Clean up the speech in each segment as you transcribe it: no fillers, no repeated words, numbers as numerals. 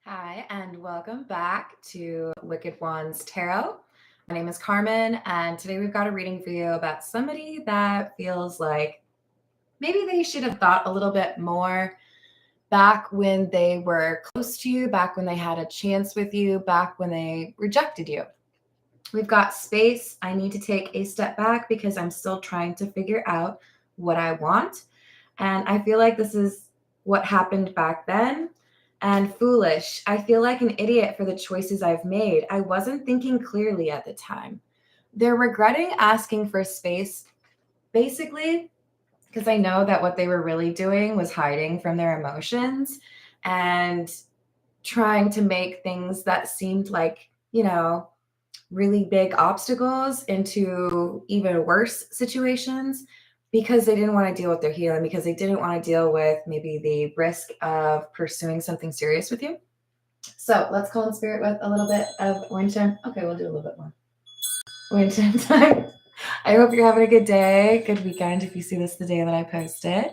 Hi, and welcome back to Wicked Ones Tarot. My name is Carmen, and today we've got a reading for you about somebody that feels like maybe they should have thought a little bit more back when they were close to you, back when they had a chance with you, back when they rejected you. We've got space. I need to take a step back because I'm still trying to figure out what I want. And I feel like this is what happened back then. And foolish. I feel like an idiot for the choices I've made. I wasn't thinking clearly at the time. They're regretting asking for space, basically, because I know that what they were really doing was hiding from their emotions and trying to make things that seemed like, really big obstacles into even worse situations because they didn't want to deal with their healing, because they didn't want to deal with maybe the risk of pursuing something serious with you. So let's call in spirit with a little bit of wind chime. Okay, we'll do a little bit more wind chime time. I hope you're having a good day, good weekend if you see this the day that I posted.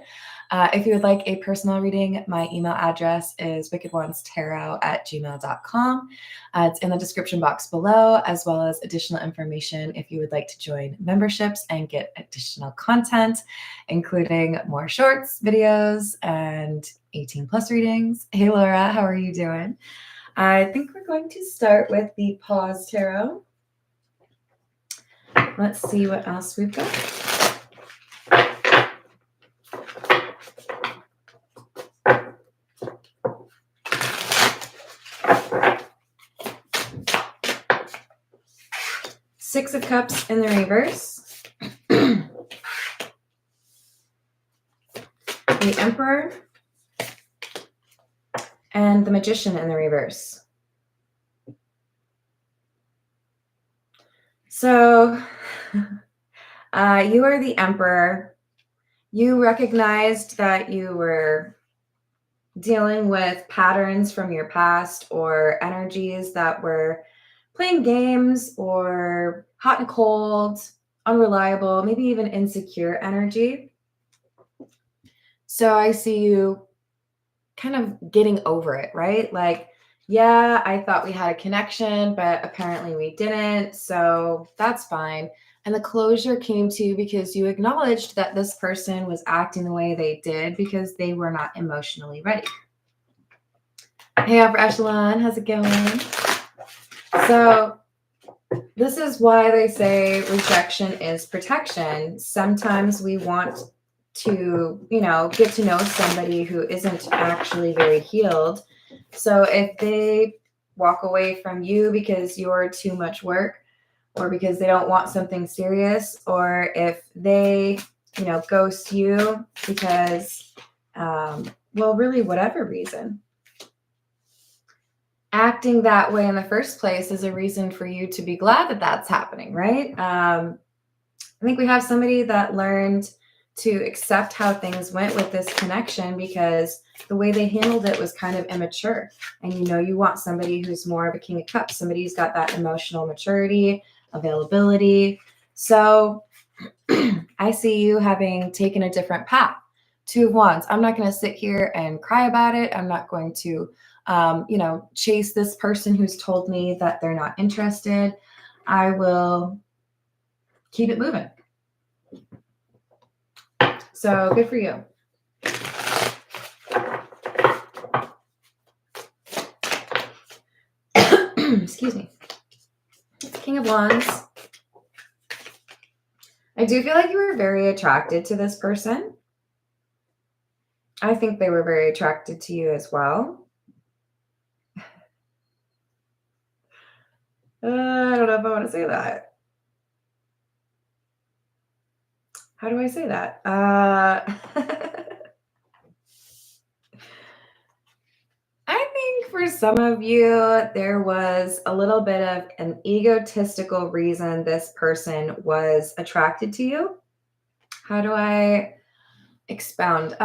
If you would like a personal reading, my email address is wickedonestarot@gmail.com. It's in the description box below, as well as additional information if you would like to join memberships and get additional content, including more shorts, videos, and 18 plus readings. Hey, Laura, how are you doing? I think we're going to start with the Pause Tarot. Let's see what else we've got. Six of Cups in the reverse. The Emperor. And the Magician in the reverse. So you are the Emperor. You recognized that you were dealing with patterns from your past or energies that were playing games or hot and cold, unreliable, maybe even insecure energy. So I see you kind of getting over it, right? Like, yeah, I thought we had a connection, but apparently we didn't. So that's fine. And the closure came to you because you acknowledged that this person was acting the way they did because they were not emotionally ready. Hey, Upper Echelon, how's it going? So this is why they say rejection is protection. Sometimes we want to, get to know somebody who isn't actually very healed. So if they walk away from you because you're too much work, or because they don't want something serious, or if they, ghost you because, really, whatever reason. Acting that way in the first place is a reason for you to be glad that that's happening, right? I think we have somebody that learned to accept how things went with this connection because the way they handled it was kind of immature. And you want somebody who's more of a King of Cups, somebody who's got that emotional maturity, availability. So I see you having taken a different path. Two of Wands. I'm not going to sit here and cry about it. I'm not going to, chase this person who's told me that they're not interested. I will keep it moving. So good for you. Excuse me. King of Wands. I do feel like you were very attracted to this person. I think they were very attracted to you as well. I don't know if I want to say that. How do I say that? I think for some of you, there was a little bit of an egotistical reason this person was attracted to you. How do I expound?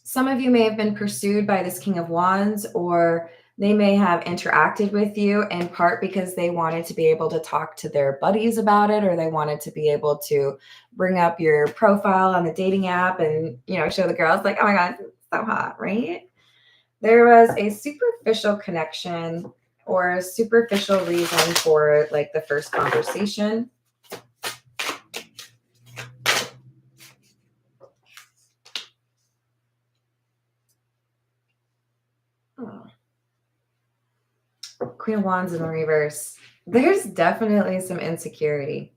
Some of you may have been pursued by this King of Wands, or they may have interacted with you in part because they wanted to be able to talk to their buddies about it, or they wanted to be able to bring up your profile on the dating app and, show the girls like, oh my God, it's so hot, right? There was a superficial connection or a superficial reason for like the first conversation. Oh. Queen of Wands in the reverse. There's definitely some insecurity.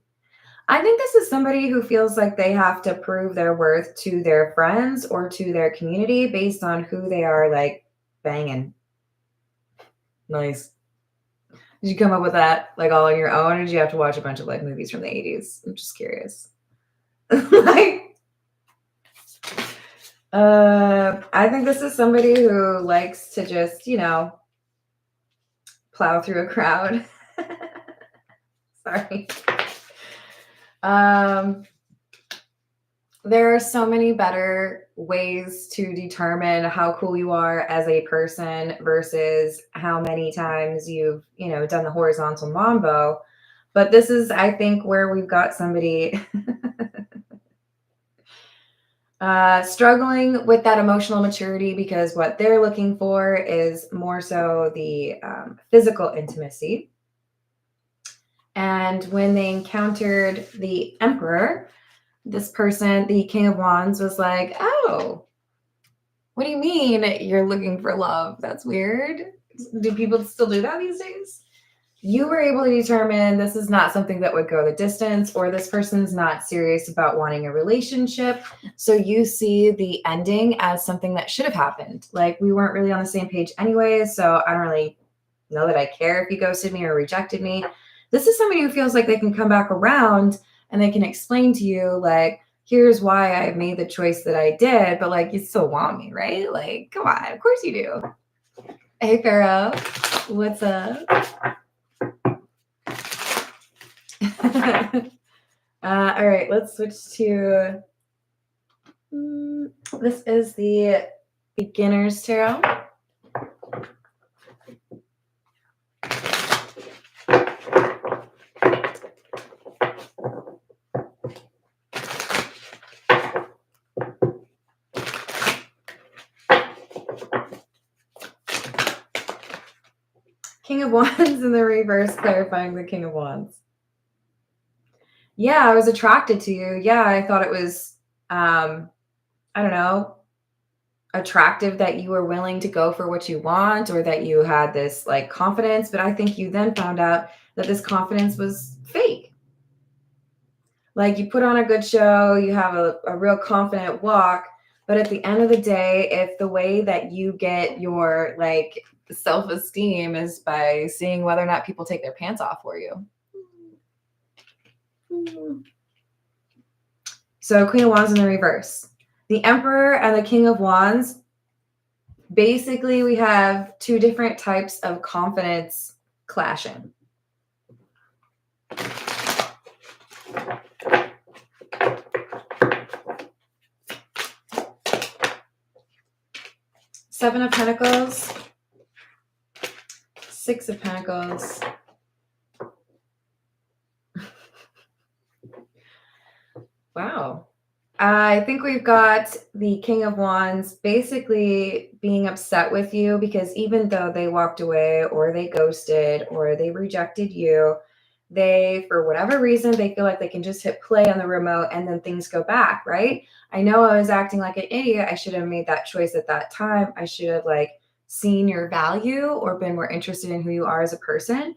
I think this is somebody who feels like they have to prove their worth to their friends or to their community based on who they are like banging. Nice. Did you come up with that like all on your own, or did you have to watch a bunch of like movies from the 80s? I'm just curious. Like, I think this is somebody who likes to just, you know, plow through a crowd. Sorry. There are so many better ways to determine how cool you are as a person versus how many times you've, you know, done the horizontal mambo. But this is, I think, where we've got somebody struggling with that emotional maturity because what they're looking for is more so the physical intimacy. And when they encountered the Emperor, this person, the King of Wands, was like, oh, what do you mean you're looking for love? That's weird. Do people still do that these days? You were able to determine this is not something that would go the distance, or this person's not serious about wanting a relationship. So you see the ending as something that should have happened. Like, we weren't really on the same page anyway, so I don't really know that I care if you ghosted me or rejected me. This is somebody who feels like they can come back around and they can explain to you, like, here's why I made the choice that I did, but like, you still want me, right? Like, come on, of course you do. Hey, Pharaoh, what's up? All right, let's switch to this is the beginner's tarot. King of Wands in the reverse, clarifying the King of Wands. Yeah, I was attracted to you. Yeah, I thought it was, I don't know, attractive that you were willing to go for what you want, or that you had this like confidence. But I think you then found out that this confidence was fake. Like, you put on a good show, you have a real confident walk, but at the end of the day, if the way that you get your like self-esteem is by seeing whether or not people take their pants off for you. So Queen of Wands in the reverse. The Emperor and the King of Wands, basically we have two different types of confidence clashing. Seven of Pentacles, Six of Pentacles, wow. I think we've got the King of Wands basically being upset with you because even though they walked away or they ghosted or they rejected you, they, for whatever reason, they feel like they can just hit play on the remote and then things go back, right? I know I was acting like an idiot. I should have made that choice at that time. I should have like seen your value or been more interested in who you are as a person.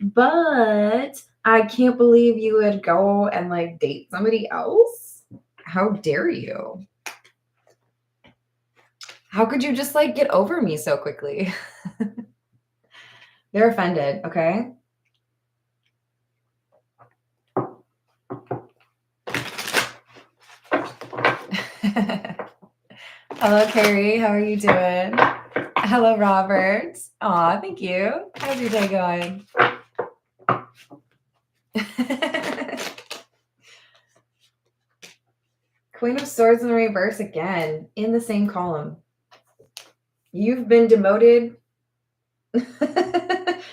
But I can't believe you would go and like date somebody else. How dare you? How could you just like get over me so quickly? They're offended, okay? Hello, Carrie. How are you doing? Hello, Robert. Aw, thank you. How's your day going? Queen of Swords in the reverse again, in the same column. You've been demoted.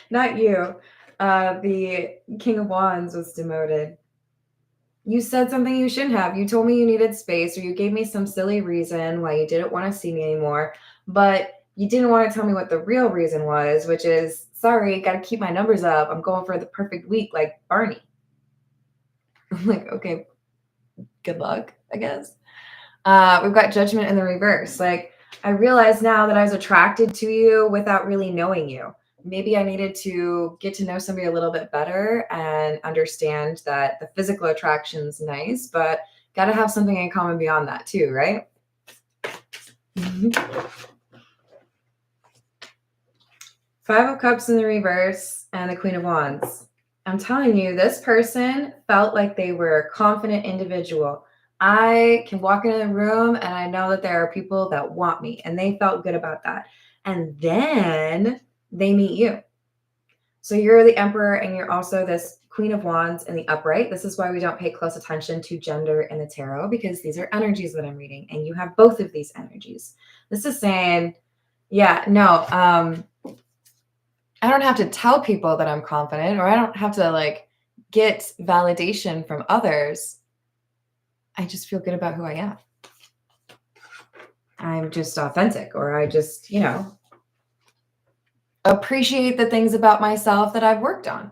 Not you. The King of Wands was demoted. You said something you shouldn't have. You told me you needed space, or you gave me some silly reason why you didn't want to see me anymore. But you didn't want to tell me what the real reason was, which is, sorry, got to keep my numbers up. I'm going for the perfect week like Barney. I'm like, okay, good luck, I guess. We've got Judgment in the reverse. Like, I realize now that I was attracted to you without really knowing you. Maybe I needed to get to know somebody a little bit better and understand that the physical attraction's nice, but got to have something in common beyond that too, right? Five of Cups in the reverse and the Queen of Wands. I'm telling you, this person felt like they were a confident individual. I can walk into the room and I know that there are people that want me, and they felt good about that. And then they meet you. So you're the Emperor and you're also this Queen of Wands in the upright. This is why we don't pay close attention to gender in the tarot, because these are energies that I'm reading and you have both of these energies. This is saying, yeah, no, I don't have to tell people that I'm confident, or I don't have to like get validation from others. I just feel good about who I am. I'm just authentic, or I just, appreciate the things about myself that I've worked on.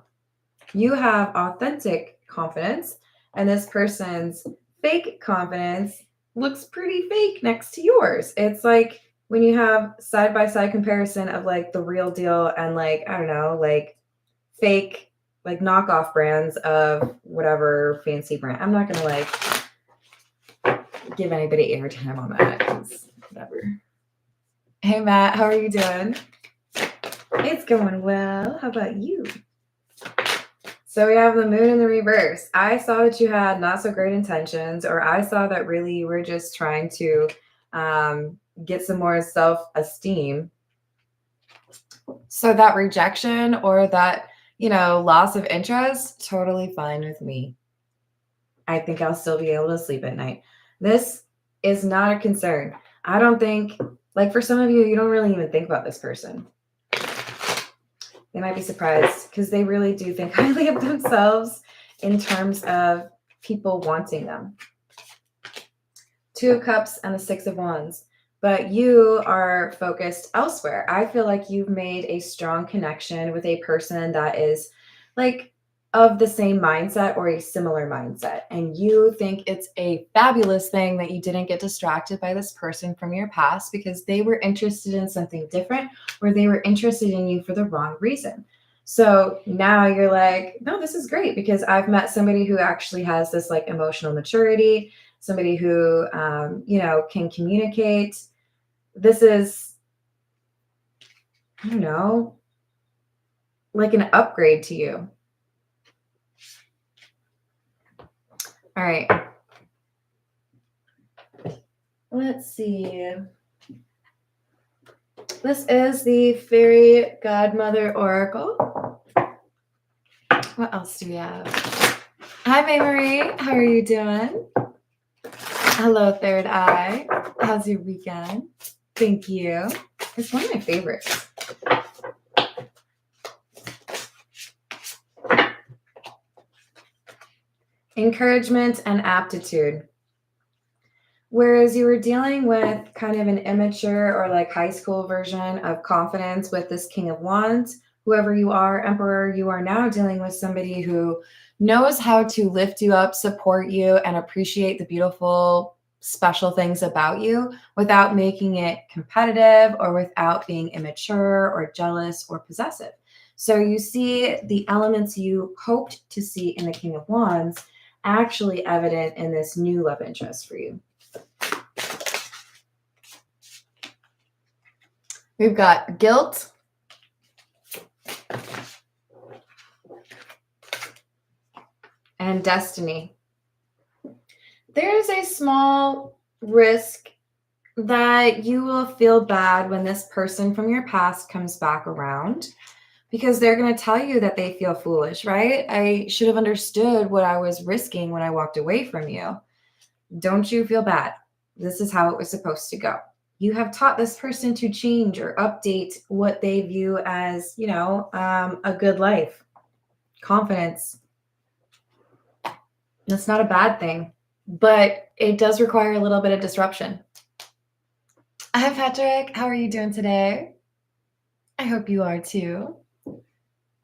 You have authentic confidence, and this person's fake confidence looks pretty fake next to yours. It's like when you have side-by-side comparison of like the real deal and like, I don't know, like fake, like knockoff brands of whatever fancy brand. I'm not going to like give anybody airtime on that, because whatever. Hey, Matt, how are you doing? It's going well. How about you? So we have the Moon in the reverse. I saw that you had not so great intentions, or I saw that really you were just trying to get some more self-esteem. So that rejection or that, loss of interest, totally fine with me. I think I'll still be able to sleep at night. This is not a concern. I don't think, like for some of you, you don't really even think about this person. They might be surprised because they really do think highly of themselves in terms of people wanting them. Two of Cups and the Six of Wands. But you are focused elsewhere. I feel like you've made a strong connection with a person that is like of the same mindset or a similar mindset. And you think it's a fabulous thing that you didn't get distracted by this person from your past because they were interested in something different, or they were interested in you for the wrong reason. So now you're like, no, this is great because I've met somebody who actually has this like emotional maturity, somebody who, can communicate. This is, I don't know, like an upgrade to you. All right. Let's see. This is the Fairy Godmother Oracle. What else do we have? Hi, May Marie. How are you doing? Hello, Third Eye. How's your weekend? Thank you. It's one of my favorites. Encouragement and aptitude. Whereas you were dealing with kind of an immature or like high school version of confidence with this King of Wands, whoever you are, Emperor, you are now dealing with somebody who knows how to lift you up, support you, and appreciate the beautiful, special things about you without making it competitive or without being immature or jealous or possessive. So you see the elements you hoped to see in the King of Wands actually evident in this new love interest for you. We've got guilt, and destiny. There's a small risk that you will feel bad when this person from your past comes back around, because they're going to tell you that they feel foolish, right? I should have understood what I was risking when I walked away from you. Don't you feel bad? This is how it was supposed to go. You have taught this person to change or update what they view as, a good life, confidence. That's not a bad thing, but it does require a little bit of disruption. Hi, Patrick. How are you doing today? I hope you are too.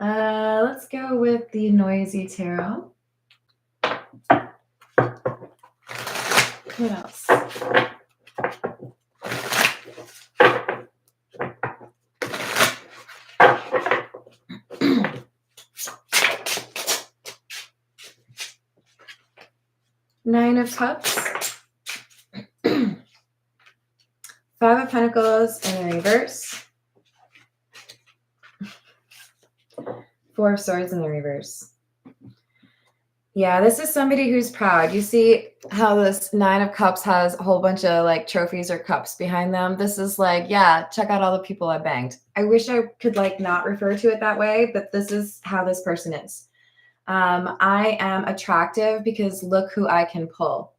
Let's go with the noisy tarot. What else? Nine of Cups. Five of Pentacles in the reverse. Four of Swords in the reverse. Yeah, this is somebody who's proud. You see how this Nine of Cups has a whole bunch of like trophies or cups behind them. This is like, yeah, check out all the people I banged. I wish I could like not refer to it that way, but this is how this person is. I am attractive because look who I can pull.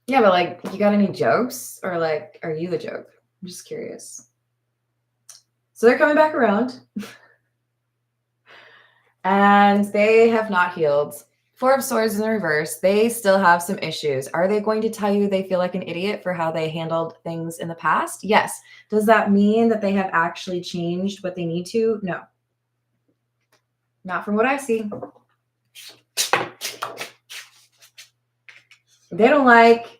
Yeah, but like, you got any jokes or like, are you the joke? I'm just curious. So they're coming back around and they have not healed. Four of Swords in the reverse. They still have some issues. Are they going to tell you they feel like an idiot for how they handled things in the past? Yes. Does that mean that they have actually changed what they need to? No. Not from what I see. They don't like,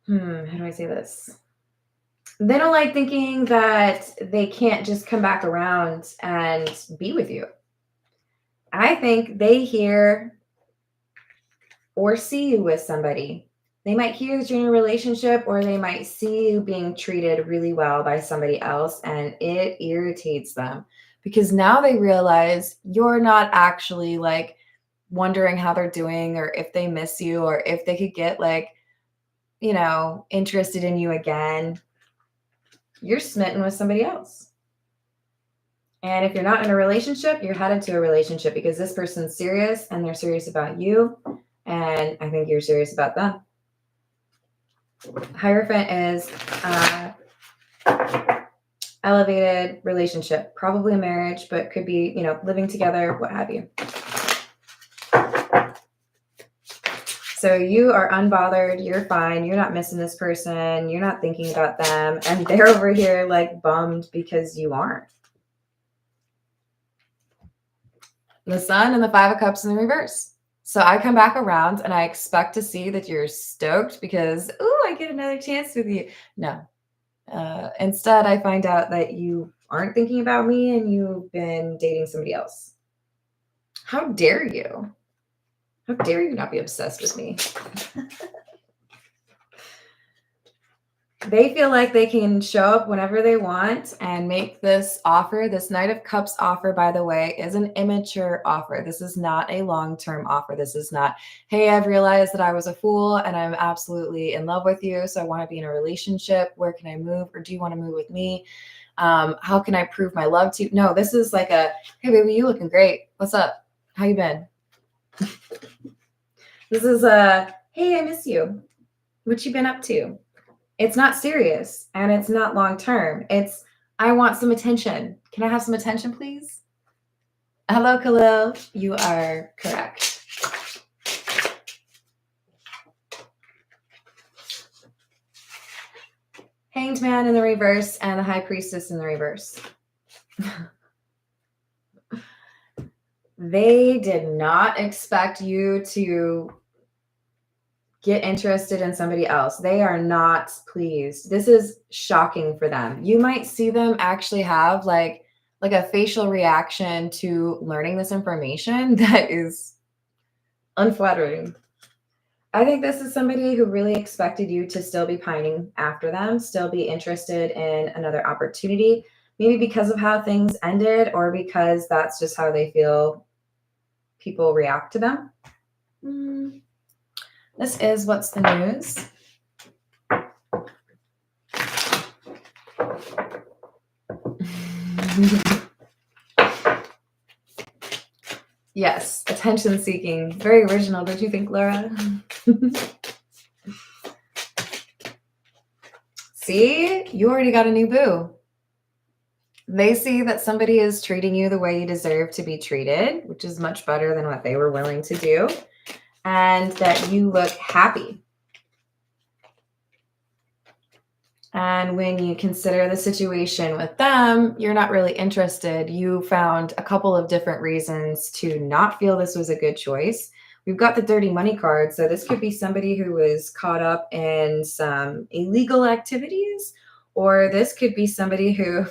how do I say this? They don't like thinking that they can't just come back around and be with you. I think they hear or see you with somebody. They might hear that you're in a relationship, or they might see you being treated really well by somebody else, and it irritates them because now they realize you're not actually like wondering how they're doing or if they miss you or if they could get like, you know, interested in you again. You're smitten with somebody else. And if you're not in a relationship, you're headed to a relationship because this person's serious and they're serious about you. And I think you're serious about them. Hierophant is elevated relationship, probably a marriage, but could be, you know, living together, what have you. So you are unbothered, you're fine, you're not missing this person, you're not thinking about them, and they're over here like bummed because you aren't. The Sun and the Five of Cups in the reverse. So I come back around and I expect to see that you're stoked because, ooh, I get another chance with you. No. Instead, I find out that you aren't thinking about me and you've been dating somebody else. How dare you? How dare you not be obsessed with me? They feel like they can show up whenever they want and make this offer. This Knight of Cups offer, by the way, is an immature offer. This is not a long-term offer. This is not, hey, I've realized that I was a fool and I'm absolutely in love with you, so I want to be in a relationship. Where can I move? Or do you want to move with me? How can I prove my love to you? No, this is like a, hey, baby, you looking great. What's up? How you been? This is a, hey, I miss you. What you been up to? It's not serious and it's not long term. It's, I want some attention. Can I have some attention, please? Hello, Khalil. You are correct. Hanged Man in the reverse and the High Priestess in the reverse. They did not expect you to get interested in somebody else. They are not pleased. This is shocking for them. You might see them actually have like a facial reaction to learning this information that is unflattering. I think this is somebody who really expected you to still be pining after them, still be interested in another opportunity, maybe because of how things ended or because that's just how they feel people react to them. This is What's the News. Yes, attention seeking. Very original, don't you think, Laura? See, you already got a new boo. They see that somebody is treating you the way you deserve to be treated, which is much better than what they were willing to do. and that you look happy. And when you consider the situation with them, you're not really interested. You found a couple of different reasons to not feel this was a good choice. We've got the dirty money card. So this could be somebody who was caught up in some illegal activities, or this could be somebody who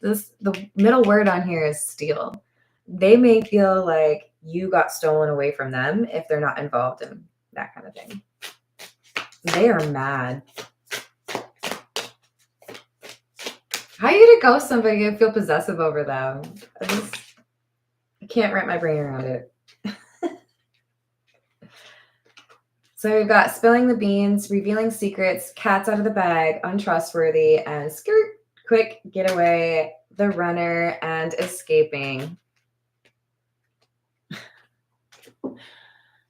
the middle word on here is steal. They may feel like you got stolen away from them if they're not involved in that kind of thing. They are mad. How are you to ghost somebody and feel possessive over them? I can't wrap my brain around it. So we've got spilling the beans, revealing secrets, cats out of the bag, untrustworthy, and skirt, quick getaway, the runner, and escaping.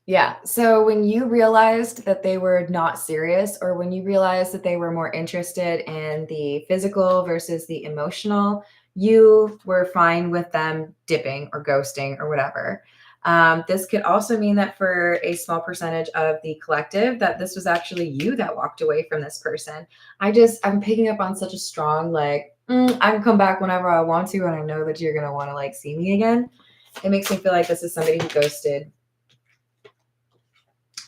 Yeah. So when you realized that they were not serious, or when you realized that they were more interested in the physical versus the emotional, you were fine with them dipping or ghosting or whatever. This could also mean that for a small percentage of the collective, that this was actually you that walked away from this person. I'm picking up on such a strong, like, I can come back whenever I want to, and I know that you're going to want to like see me again. It makes me feel like this is somebody who ghosted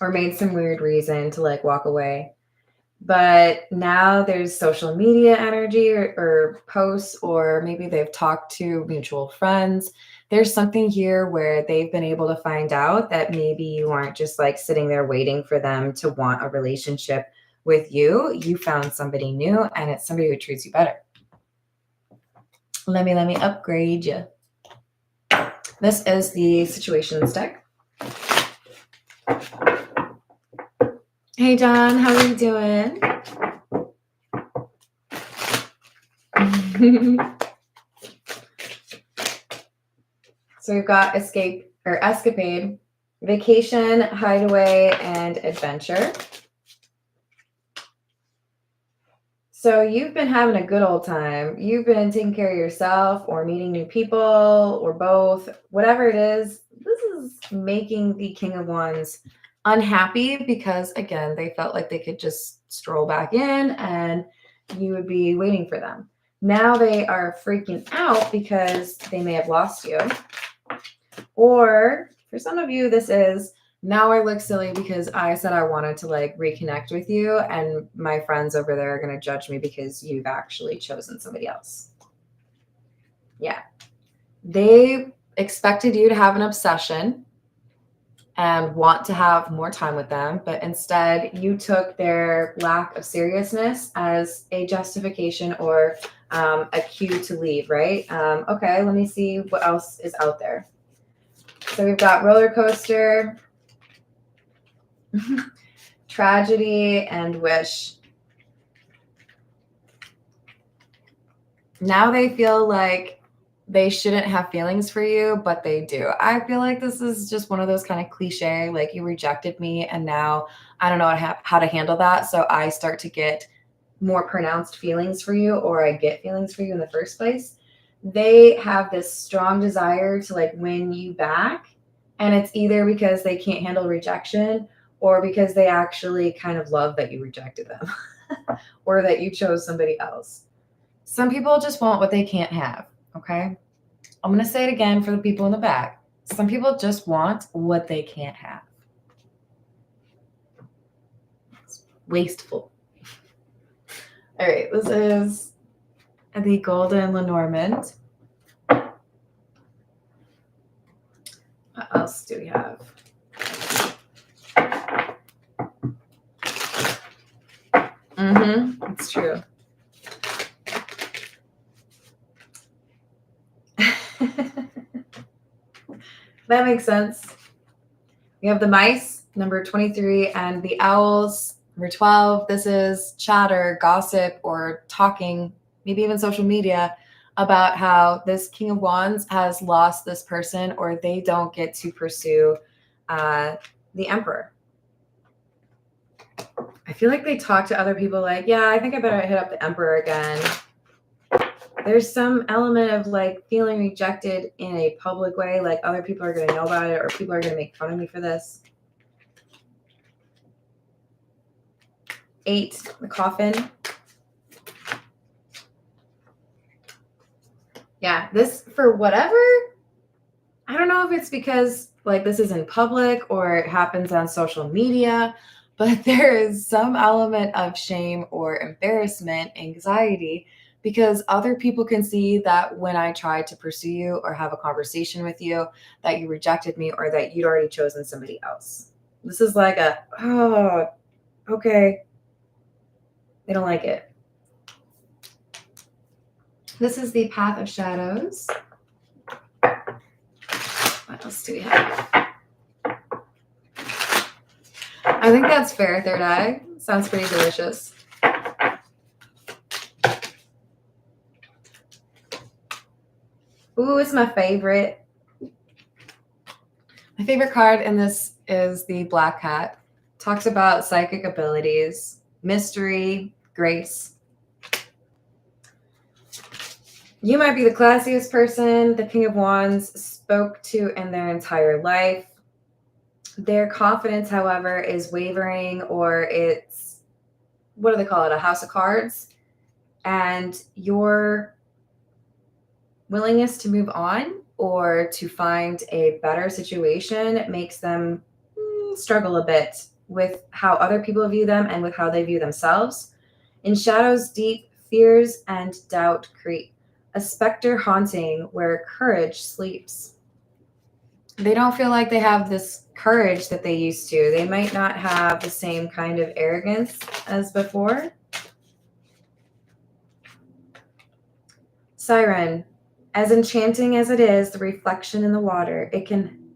or made some weird reason to like walk away. But now there's social media energy or posts, or maybe they've talked to mutual friends. There's something here where they've been able to find out that maybe you aren't just like sitting there waiting for them to want a relationship with you. You found somebody new, and it's somebody who treats you better. Let me upgrade you. This is the situations deck. Hey, John, how are you doing? So we've got escape or escapade, vacation, hideaway, and adventure. So you've been having a good old time. You've been taking care of yourself or meeting new people or both, whatever it is. This is making the King of Wands unhappy because, again, they felt like they could just stroll back in and you would be waiting for them. Now they are freaking out because they may have lost you. Or for some of you, this is, now I look silly because I said I wanted to like reconnect with you, and my friends over there are going to judge me because you've actually chosen somebody else. Yeah. They expected you to have an obsession and want to have more time with them, but instead you took their lack of seriousness as a justification or a cue to leave, right? Okay, let me see what else is out there. So we've got roller coaster, tragedy, and wish. Now they feel like they shouldn't have feelings for you, but they do. I feel like this is just one of those kind of cliche, like you rejected me and now I don't know how to handle that. So I start to get more pronounced feelings for you, or I get feelings for you in the first place. They have this strong desire to like win you back. And it's either because they can't handle rejection or because they actually kind of love that you rejected them or that you chose somebody else. Some people just want what they can't have, okay? I'm going to say it again for the people in the back. Some people just want what they can't have. It's wasteful. All right, this is the Golden Lenormand. What else do we have? It's true. That makes sense. We have the mice, number 23, and the owls, number 12. This is chatter, gossip, or talking, maybe even social media, about how this King of Wands has lost this person, or they don't get to pursue the Emperor. I feel like they talk to other people like, yeah, I think I better hit up the Emperor again. There's some element of like feeling rejected in a public way, like other people are going to know about it or people are going to make fun of me for this. 8, the coffin. Yeah, this, for whatever, I don't know if it's because like this is in public or it happens on social media, but there is some element of shame or embarrassment, anxiety, because other people can see that when I tried to pursue you or have a conversation with you, that you rejected me or that you'd already chosen somebody else. This is like a, oh, okay. They don't like it. This is the Path of Shadows. What else do we have? I think that's fair, third eye. Sounds pretty delicious. Ooh, it's my favorite. My favorite card in this is the Black Cat. Talks about psychic abilities, mystery, grace. You might be the classiest person the King of Wands spoke to in their entire life. Their confidence, however, is wavering, or it's, what do they call it? A house of cards. And your willingness to move on or to find a better situation makes them struggle a bit with how other people view them and with how they view themselves. In shadows deep, fears and doubt creep, a specter haunting where courage sleeps. They don't feel like they have this courage that they used to. They might not have the same kind of arrogance as before. Siren, as enchanting as it is, the reflection in the water, it can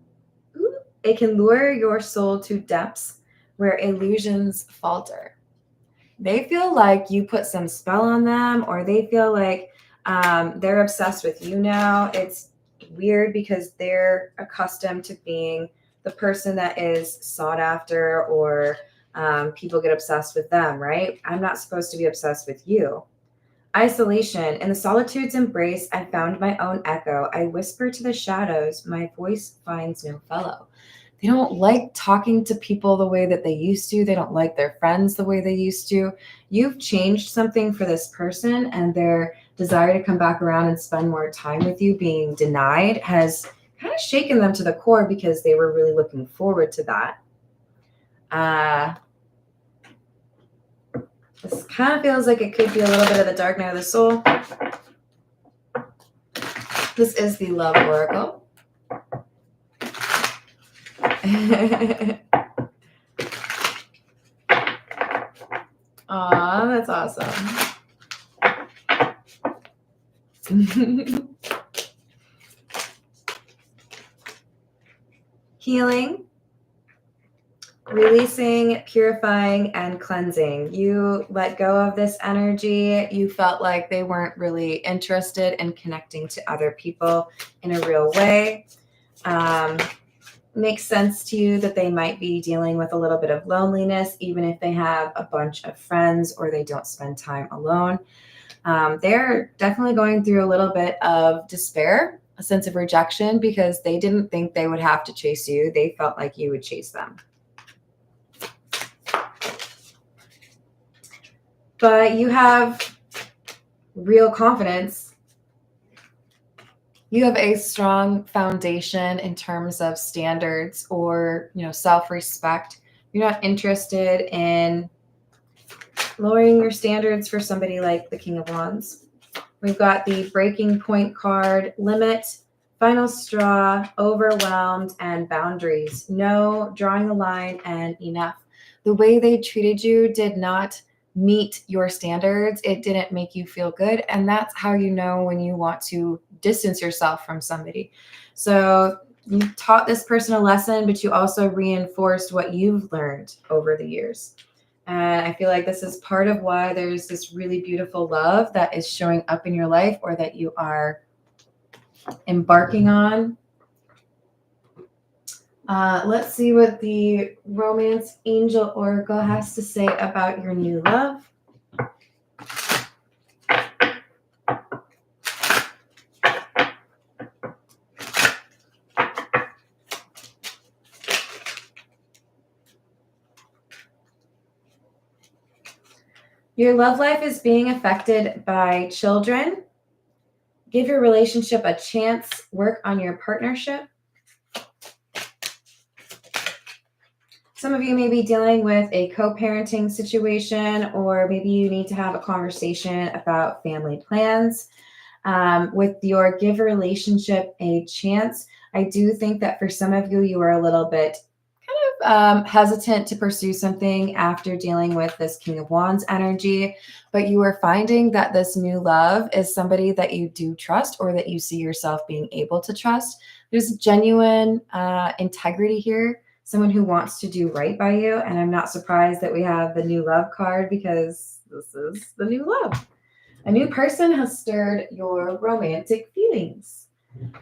lure your soul to depths where illusions falter. They feel like you put some spell on them, or they feel like they're obsessed with you now. It's weird because they're accustomed to being the person that is sought after, or people get obsessed with them, right? I'm not supposed to be obsessed with you. Isolation. In the solitude's embrace, I found my own echo. I whisper to the shadows, my voice finds no fellow. They don't like talking to people the way that they used to. They don't like their friends the way they used to. You've changed something for this person, and their desire to come back around and spend more time with you being denied has kind of shaken them to the core because they were really looking forward to that. This kind of feels like it could be a little bit of the dark night of the soul. This is the Love Oracle. Aw, that's awesome. Healing, releasing, purifying, and cleansing. You let go of this energy. You felt like they weren't really interested in connecting to other people in a real way. Makes sense to you that they might be dealing with a little bit of loneliness, even if they have a bunch of friends or they don't spend time alone. They're definitely going through a little bit of despair, a sense of rejection, because they didn't think they would have to chase you. They felt like you would chase them. But you have real confidence. You have a strong foundation in terms of standards or, self-respect. You're not interested in lowering your standards for somebody like the King of Wands. We've got the breaking point card, limit, final straw, overwhelmed, and boundaries. No, drawing the line, and enough. The way they treated you did not meet your standards. It didn't make you feel good. And that's how you know when you want to distance yourself from somebody. So you taught this person a lesson, but you also reinforced what you've learned over the years. And I feel like this is part of why there's this really beautiful love that is showing up in your life, or that you are embarking on. Let's see what the Romance Angel Oracle has to say about your new love. Your love life is being affected by children. Give your relationship a chance. Work on your partnership. Some of you may be dealing with a co-parenting situation, or maybe you need to have a conversation about family plans. With your give relationship a chance, I do think that for some of you, you are a little bit hesitant to pursue something after dealing with this King of Wands energy, but you are finding that this new love is somebody that you do trust or that you see yourself being able to trust. There's genuine integrity here, someone who wants to do right by you. And I'm not surprised that we have the new love card because this is the new love. A new person has stirred your romantic feelings.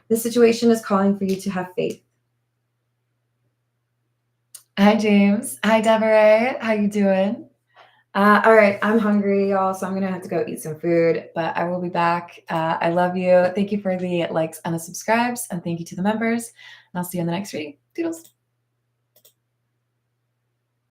This situation is calling for you to have faith. Hi, James. Hi, Deborah. How you doing? All right, I'm hungry, y'all, so I'm gonna have to go eat some food, but I will be back. I love you. Thank you for the likes and the subscribes, and thank you to the members. And I'll see you in the next reading. Toodles.